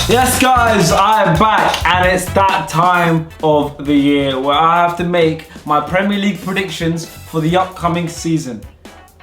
Yes guys, I'm back and it's that time of the year where I have to make my Premier League predictions for the upcoming season.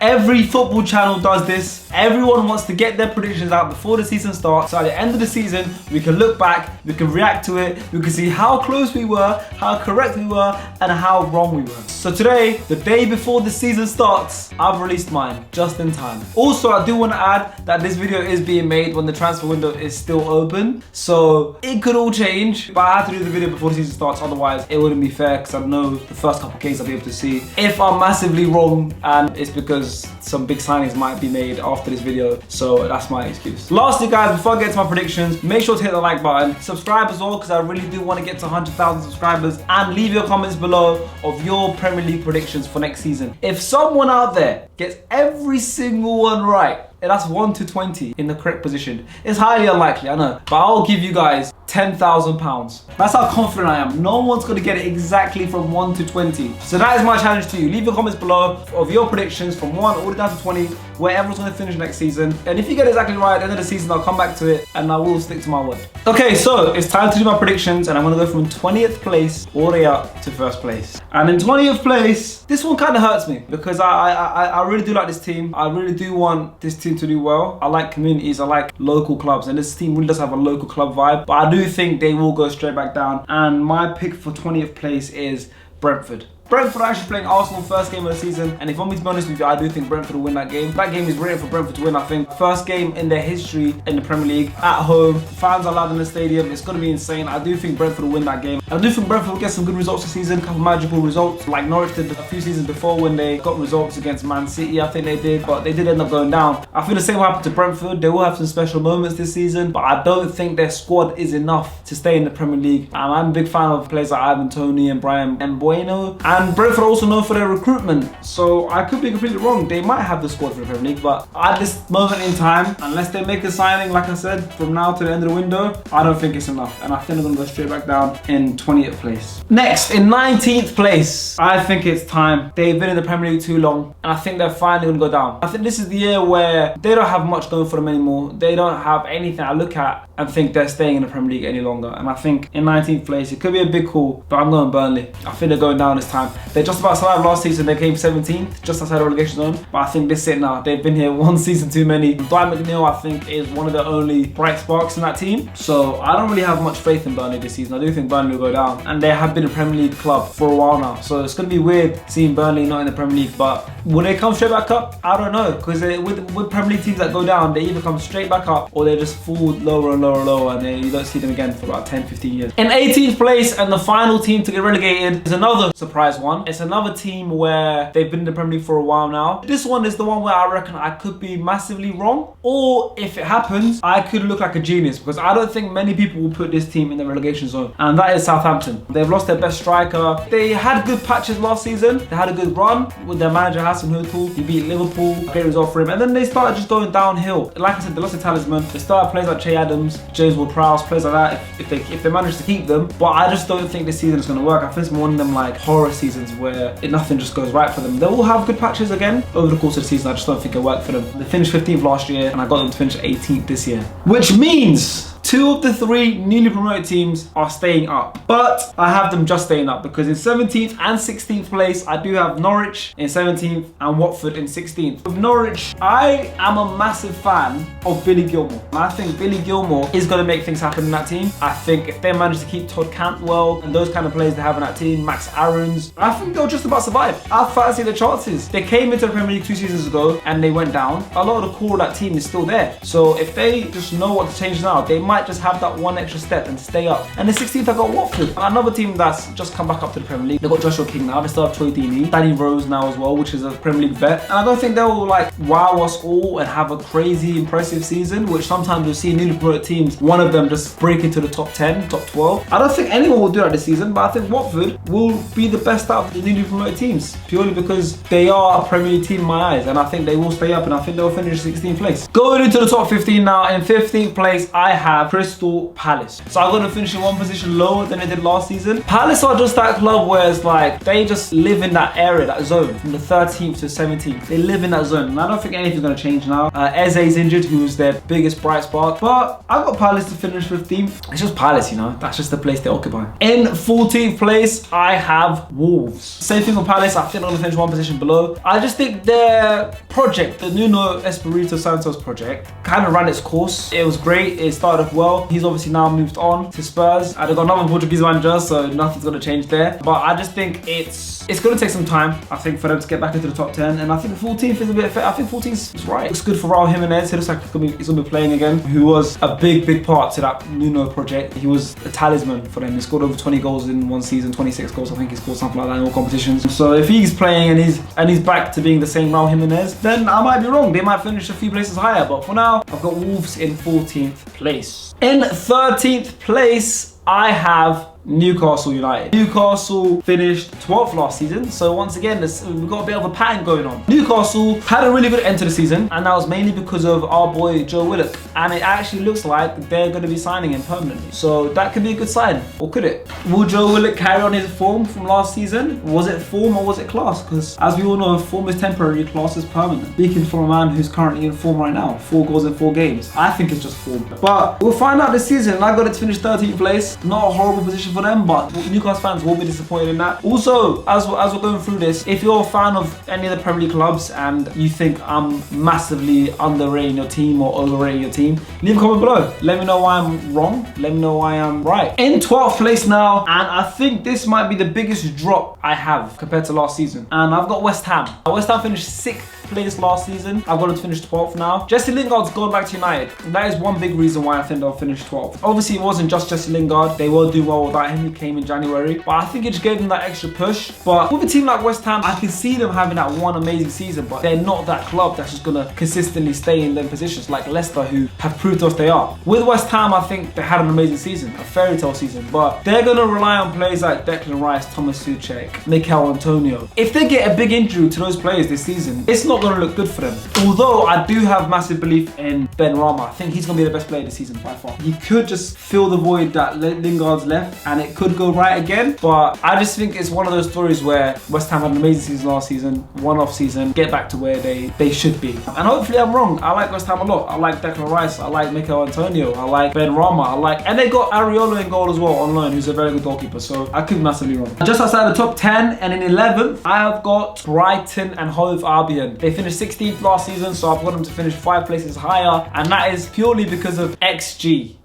Every football channel does this. Everyone wants to get their predictions out before the season starts. So at the end of the season, we can look back, we can react to it, we can see how close we were, how correct we were, and how wrong we were. So today, the day before the season starts, I've released mine just in time. Also, I do want to add that this video is being made when the transfer window is still open. So it could all change, but I have to do the video before the season starts. Otherwise, it wouldn't be fair because I know the first couple of games I'll be able to see. If I'm massively wrong, and it's because some big signings might be made after this video, so that's my excuse. Lastly guys, before I get to my predictions, make sure to hit the like button, subscribe as well because I really do want to get to 100,000 subscribers, and leave your comments below of your Premier League predictions for next season. If someone out there gets every single one right, and that's 1 to 20 in the correct position, it's highly unlikely, I know, but I'll give you guys £10,000. That's how confident I am. No one's going to get it exactly from 1 to 20. So that is my challenge to you. Leave your comments below of your predictions from 1 all the way down to 20, where everyone's going to finish next season. And if you get it exactly right at the end of the season, I'll come back to it and I will stick to my word. Okay, so it's time to do my predictions, and I'm going to go from 20th place all the way up to first place. And in 20th place, this one kind of hurts me because I really do like this team. I really do want this team to do well. I like communities, I like local clubs, and this team really does have a local club vibe, but I do think they will go straight back down. And my pick for 20th place is Brentford. Brentford are actually playing Arsenal first game of the season, and if I want me to be honest with you, I do think Brentford will win that game. That game is written for Brentford to win, I think. First game in their history in the Premier League, at home, fans are loud in the stadium, it's going to be insane. I do think Brentford will win that game. I do think Brentford will get some good results this season, a couple magical results, like Norwich did a few seasons before when they got results against Man City, I think they did, but they did end up going down. I feel the same will happen to Brentford. They will have some special moments this season, but I don't think their squad is enough to stay in the Premier League. I'm a big fan of players like Ivan Toney and Brian Mbeumo, and Brentford also known for their recruitment, so I could be completely wrong. They might have the squad for the Premier League, but at this moment in time, unless they make a signing, like I said, from now to the end of the window, I don't think it's enough, and I think they're going to go straight back down in 20th place. Next, in 19th place, I think it's time. They've been in the Premier League too long, and I think they're finally going to go down. I think this is the year where they don't have much going for them anymore. They don't have anything I look at and think they're staying in the Premier League any longer, and I think in 19th place, it could be a big call, but I'm going Burnley. I think they're going down this time. They just about survived last season. They came 17th, just outside the relegation zone, but I think this is it now. They've been here one season too many. Dwight McNeil, I think, is one of the only bright sparks in that team, so I don't really have much faith in Burnley this season. I do think Burnley will go down, and they have been a Premier League club for a while now, so it's going to be weird seeing Burnley not in the Premier League, but will they come straight back up? I don't know, because with Premier League teams that go down, they either come straight back up or they just fall lower and lower and lower, and you don't see them again for about 10-15 years. In 18th place, and the final team to get relegated, is another surprise one. It's another team where they've been in the Premier League for a while now. This one is the one where I reckon I could be massively wrong, or if it happens, I could look like a genius, because I don't think many people will put this team in the relegation zone, and that is Southampton. They've lost their best striker. They had good patches last season. They had a good run with their manager Hassan Hutel. He beat Liverpool, great result for him, and then they started just going downhill. Like I said, they lost their talisman. They started players like Che Adams, James Ward-Prowse, players like that, if they manage to keep them, but I just don't think this season is going to work. I think it's one of them like horror seasons where nothing just goes right for them. They will have good patches again over the course of the season. I just don't think it'll work for them. They finished 15th last year, and I got them to finish 18th this year, which means 2 of the 3 newly promoted teams are staying up, but I have them just staying up because in 17th and 16th place, I do have Norwich in 17th and Watford in 16th. With Norwich, I am a massive fan of Billy Gilmore. I think Billy Gilmore is going to make things happen in that team. I think if they manage to keep Todd Cantwell and those kind of players they have in that team, Max Aarons, I think they'll just about survive. I fancy the chances. They came into the Premier League 2 seasons ago and they went down. A lot of the core of that team is still there. So if they just know what to change now, they might just have that one extra step and stay up. And in 16th, I got Watford, another team that's just come back up to the Premier League. They've got Joshua King now. They still have Troy Deeney, Danny Rose now as well, which is a Premier League vet. And I don't think they'll like wow us all and have a crazy impressive season, which sometimes you'll see newly promoted teams, one of them just break into the top 10, top 12. I don't think anyone will do that this season, but I think Watford will be the best out of the newly promoted teams, purely because they are a Premier League team in my eyes, and I think they will stay up, and I think they'll finish 16th place. Going into the top 15 now, in 15th place, I have have Crystal Palace. So I'm going to finish in one position lower than they did last season. Palace are just that club where it's like, they just live in that area, that zone, from the 13th to 17th. They live in that zone, and I don't think anything's going to change now. Eze's injured, who's their biggest bright spark, but I've got Palace to finish 15th. It's just Palace, you know, that's just the place they occupy. In 14th place, I have Wolves. Same thing with Palace, I think they're going to finish one position below. I just think their project, the Nuno Espirito Santos project, kind of ran its course. It was great, it started off well. He's obviously now moved on to Spurs. They've got another Portuguese manager, so nothing's going to change there. But I just think it's going to take some time, I think, for them to get back into the top 10. And I think 14th is a bit fair. I think 14th is right. Looks good for Raul Jimenez. He looks like he's going to be playing again, who was a big part to that Nuno project. He was a talisman for them. He scored over 20 goals in one season, 26 goals. I think he scored something like that in all competitions. So if he's playing and he's back to being the same Raul Jimenez, then I might be wrong. They might finish a few places higher. But for now, I've got Wolves in 14th place. In 13th place, I have Newcastle United. Newcastle finished 12th last season, so once again, we've got a bit of a pattern going on. Newcastle had a really good end to the season, and that was mainly because of our boy Joe Willock, and it actually looks like they're going to be signing him permanently. So that could be a good sign, or could it? Will Joe Willock carry on his form from last season? Was it form or was it class? Because as we all know, form is temporary, class is permanent. Speaking from a man who's currently in form right now, 4 goals in 4 games. I think it's just form. But we'll find out this season, and I got it to finish 13th place. Not a horrible position for them, but Newcastle fans will be disappointed in that. Also, as we're going through this, if you're a fan of any of the Premier League clubs and you think I'm massively underrating your team or overrating your team, leave a comment below. Let me know why I'm wrong. Let me know why I'm right. In 12th place now, and I think this might be the biggest drop I have compared to last season. And I've got West Ham. West Ham finished 6th place last season. I've got them to finish 12th now. Jesse Lingard's gone back to United. That is one big reason why I think they'll finish 12th. Obviously, it wasn't just Jesse Lingard. They will do well without him. He came in January. But I think it just gave them that extra push. But with a team like West Ham, I can see them having that one amazing season, but they're not that club that's just going to consistently stay in them positions like Leicester, who have proved to us they are. With West Ham, I think they had an amazing season, a fairy tale season, but they're going to rely on players like Declan Rice, Thomas Souček, Mikel Antonio. If they get a big injury to those players this season, it's not going to look good for them. Although I do have massive belief in Ben Rama. I think he's going to be the best player this season by far. He could just fill the void that Lingard's left, and it could go right again. But I just think it's one of those stories where West Ham had an amazing season last season, one-off season, get back to where they should be. And hopefully I'm wrong. I like West Ham a lot. I like Declan Rice. I like Mikel Antonio. I like Ben Rama. And they got Areola in goal as well on loan, who's a very good goalkeeper. So I could be massively wrong. Just outside the top 10 and in 11th, I have got Brighton and Hove Albion. They finished 16th last season, so I've got them to finish 5 places higher, and that is purely because of XG.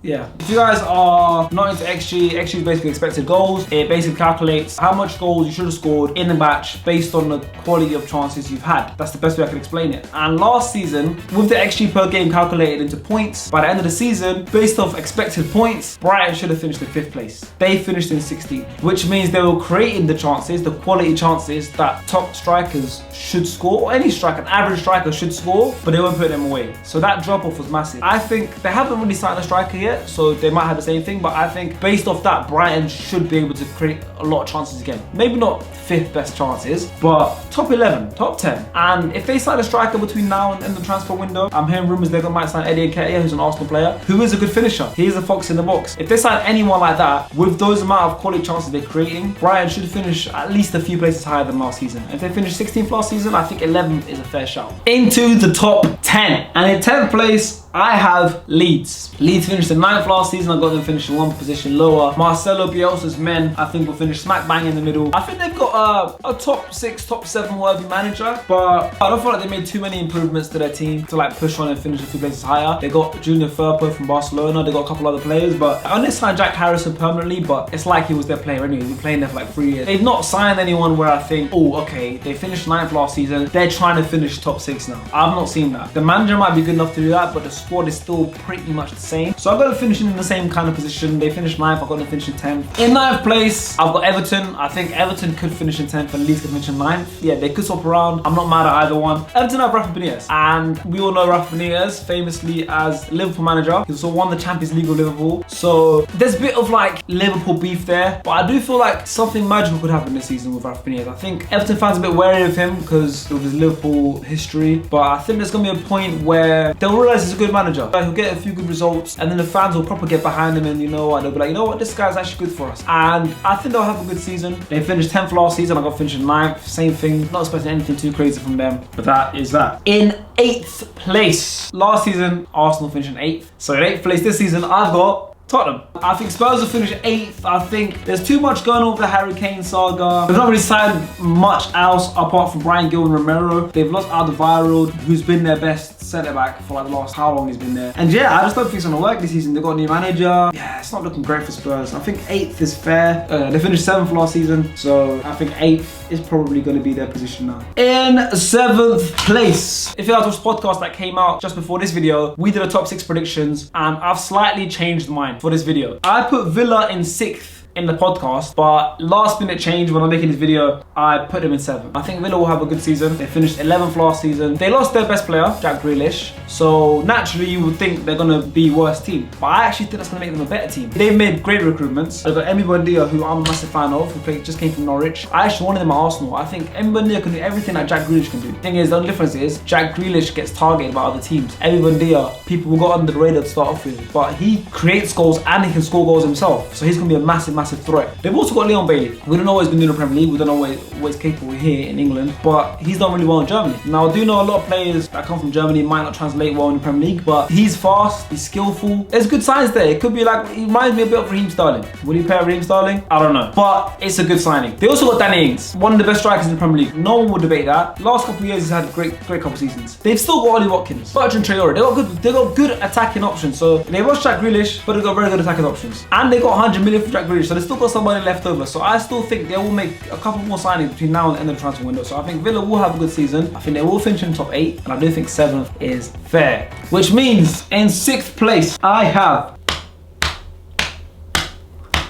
Yeah. If you guys are not into XG, XG is basically expected goals. It basically calculates how much goals you should have scored in a match based on the quality of chances you've had. That's the best way I can explain it. And last season, with the XG per game calculated into points, by the end of the season, based off expected points, Brighton should have finished in 5th place. They finished in 16th, which means they were creating the chances, the quality chances that top strikers should score, or any striker, an average striker should score, but they weren't putting them away. So that drop-off was massive. I think they haven't really signed a striker yet, so they might have the same thing, but I think based off that, Brighton should be able to create a lot of chances again. Maybe not 5th best chances, but top 11, top 10. And if they sign a striker between now and the transfer window, I'm hearing rumours they might sign Eddie Nketiah, who's an Arsenal player, who is a good finisher. He is a fox in the box. If they sign anyone like that, with those amount of quality chances they're creating, Brighton should finish at least a few places higher than last season. If they finished 16th last season, I think 11th is a fair shout. Into the top 10. And in 10th place, I have Leeds. Leeds finished in 9th last season. I got them finishing one position lower. Marcelo Bielsa's men, I think, will finish smack bang in the middle. I think they've got a top 6, top 7 worthy manager, but I don't feel like they made too many improvements to their team to like push on and finish a few places higher. They got Junior Firpo from Barcelona. They got a couple other players, but I only signed Jack Harrison permanently, but it's like he was their player anyway. He's been playing there for like 3 years. They've not signed anyone where I think, oh, okay, they finished 9th last season. They're trying to finish top 6 now. I've not seen that. The manager might be good enough to do that, but the squad is still pretty much the same. So So I've got them finishing in the same kind of position. They finished 9th, I've got them finishing 10th. In 9th place, I've got Everton. I think Everton could finish in 10th and Leeds could finish in 9th. Yeah, they could swap around. I'm not mad at either one. Everton have Rafa Benitez, and we all know Rafa Benitez famously as Liverpool manager. He also won the Champions League with Liverpool. So there's a bit of like Liverpool beef there, but I do feel like something magical could happen this season with Rafa Benitez. I think Everton fans are a bit wary of him because of his Liverpool history, but I think there's going to be a point where they'll realise he's a good manager. Like, he'll get a few good results, and then the fans will properly get behind him, and you know what, they'll be like, you know what, this guy's actually good for us. And I think they'll have a good season. They finished 10th last season, I got finished in 9th, same thing. Not expecting anything too crazy from them, but that is that. In 8th place, last season, Arsenal finished in 8th. So in 8th place this season, I've got Tottenham. I think Spurs will finish 8th. I think there's too much going on with the Harry Kane saga. They've not really signed much else apart from Brian Gill and Romero. They've lost Alderweireld, who's been their best centre-back for like the last how long he's been there. And yeah, I just don't think it's gonna work this season. They've got a new manager. Yeah, it's not looking great for Spurs. I think 8th is fair. They finished 7th last season, so I think 8th is probably gonna be their position now. In 7th place, if you guys watched the podcast that came out just before this video, we did a top 6 predictions, and I've slightly changed mine for this video. I put Villa in 6th in the podcast, but last minute change when I'm making this video, I put them in 7th. I think Villa will have a good season. They finished 11th last season. They lost their best player, Jack Grealish, so naturally you would think they're gonna be worse team, but I actually think that's gonna make them a better team. They've made great recruitments. They've got Emi Buendia, who I'm a massive fan of, who just came from Norwich. I actually wanted him at Arsenal. I think Emi Buendia can do everything that Jack Grealish can do. The thing is, the only difference is Jack Grealish gets targeted by other teams. Emi Buendia, people will go under the radar to start off with, but he creates goals and he can score goals himself, so he's gonna be a massive threat. They've also got Leon Bailey. We don't know what he's been doing in the Premier League. We don't know what he's capable here in England, but he's done really well in Germany. Now, I do know a lot of players that come from Germany might not translate well in the Premier League, but he's fast, he's skillful. There's good signs there. It could be like, he reminds me a bit of Raheem Sterling. Will he pair Raheem Sterling? I don't know, but it's a good signing. They also got Danny Ings, one of the best strikers in the Premier League. No one will debate that. Last couple of years, he's had a great couple seasons. They've still got Ollie Watkins, Bertrand Traore. They got good attacking options. So they lost Jack Grealish, but they got very good attacking options. And they got 100 million for Jack Grealish, so they still got somebody left over. So I still think they will make a couple more signings between now and the end of the transfer window. So I think Villa will have a good season. I think they will finish in top 8, and I do think 7th is fair. Which means in 6th place, I have...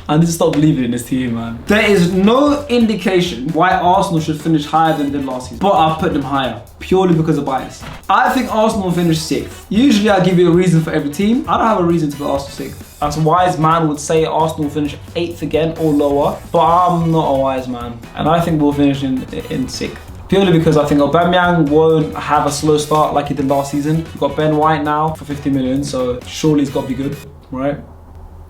I need to stop believing in this team, man. There is no indication why Arsenal should finish higher than they did last season, but I've put them higher purely because of bias. I think Arsenal will finish 6th. Usually I give you a reason for every team. I don't have a reason to put Arsenal 6th. As a wise man would say, Arsenal will finish 8th again or lower, but I'm not a wise man, and I think we'll finish in 6th. Purely because I think Aubameyang won't have a slow start like he did last season. We've got Ben White now for 50 million, so surely he's got to be good, right?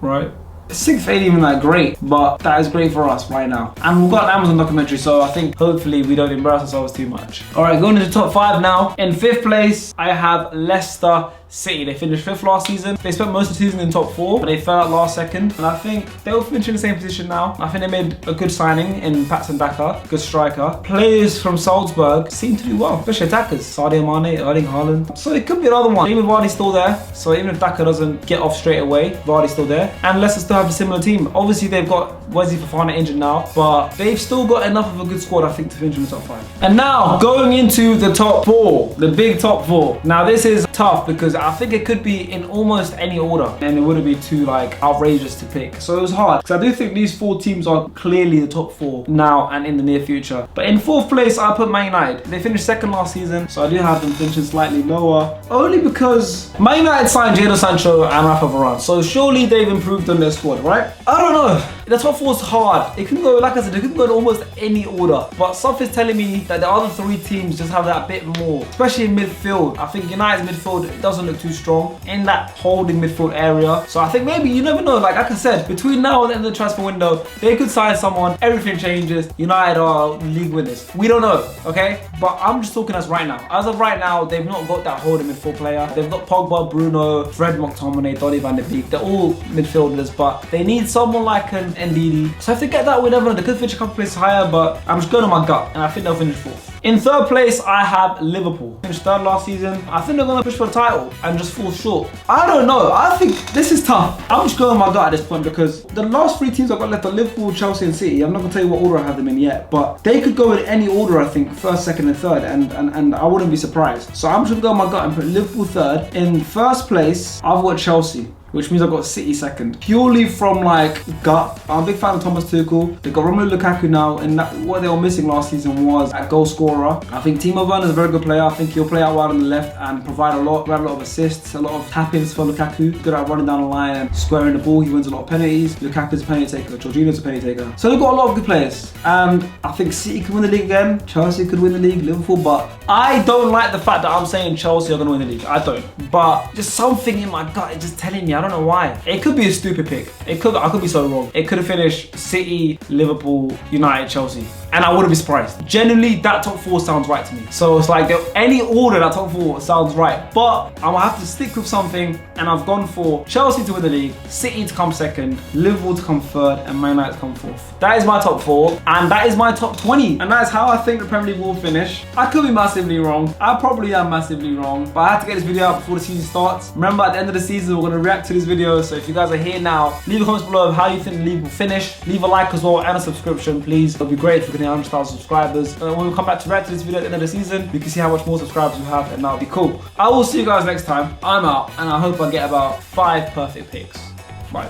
Right? 6th ain't even that great, but that is great for us right now. And we've got an Amazon documentary, so I think hopefully we don't embarrass ourselves too much. Alright, going into the top 5 now. In 5th place, I have Leicester City. They finished 5th last season. They spent most of the season in top 4, but they fell out last second. And I think they'll finish in the same position now. I think they made a good signing in Patson Daka, good striker. Players from Salzburg seem to do well, especially attackers. Sadio Mane, Erling Haaland. So it could be another one. Even Vardy's still there, so even if Daka doesn't get off straight away, Vardy's still there. And Leicester still have a similar team. Obviously they've got Wesley Fofana injured now, but they've still got enough of a good squad, I think, to finish in the top 5. And now, going into the top 4, the big top 4. Now this is tough because I think it could be in almost any order, and it wouldn't be too like outrageous to pick. So it was hard because I do think these 4 teams are clearly the top 4 now and in the near future. But in 4th place, I put Man United. They finished 2nd last season, so I do have them finishing slightly lower, only because Man United signed Jadon Sancho and Rafa Varane, so surely they've improved on their squad, right? I don't know. The top 4 is hard. It can go, like I said, it can go in almost any order, but something's telling me that the other 3 teams just have that bit more, especially in midfield. I think United's midfield doesn't look too strong in that holding midfield area. So I think maybe, you never know, like I said, between now and the end of the transfer window, they could sign someone, everything changes, United are league winners. We don't know, okay? But I'm just talking as right now. As of right now, they've not got that holding midfield player. They've got Pogba, Bruno, Fred McTominay, Donny van de Beek. They're all midfielders, but they need someone like an Ndidi. So if they get that, we never know. They could finish a couple places higher, but I'm just going on my gut, and I think they'll finish 4th. In 3rd place, I have Liverpool. Finished 3rd last season. I think they're going to push for the title and just fall short. I don't know. I think this is tough. I'm just going on my gut at this point because the last 3 teams I've got left are Liverpool, Chelsea and City. I'm not going to tell you what order I have them in yet, but they could go in any order, I think, 1st, 2nd and 3rd, and I wouldn't be surprised. So I'm just going to go on my gut and put Liverpool 3rd. In 1st place, I've got Chelsea. which means I've got City second. Purely from like gut. I'm a big fan of Thomas Tuchel. They've got Romelu Lukaku now, and what they were missing last season was a goal scorer. I think Timo Werner is a very good player. I think he'll play out wide on the left and provide a lot of assists, a lot of tap-ins for Lukaku. Good at running down the line and squaring the ball. He wins a lot of penalties. Lukaku's a penalty taker. Jorginho's a penalty taker. So they've got a lot of good players. And I think City could win the league again. Chelsea could win the league. Liverpool. But I don't like the fact that I'm saying Chelsea are going to win the league. I don't. But just something in my gut is just telling me. I don't know why. It could be a stupid pick. I could be so wrong. It could have finished City, Liverpool, United, Chelsea. And I wouldn't be surprised. Generally, that top four sounds right to me. So it's like any order that top four sounds right. But I'm gonna have to stick with something, and I've gone for Chelsea to win the league, City to come second, Liverpool to come third, and Man United to come fourth. That is my top four, and that is my top 20. And that is how I think the Premier League will finish. I could be massively wrong. I probably am massively wrong. But I had to get this video out before the season starts. Remember, at the end of the season, we're gonna react to this video. So if you guys are here now, leave a comment below of how you think the league will finish. Leave a like as well and a subscription, please. It'll be great if we can hit 100,000 subscribers. When we come back to react to this video at the end of the season, you can see how much more subscribers we have, and that'll be cool. I will see you guys next time. I'm out, and I hope I get about 5 perfect picks. Bye.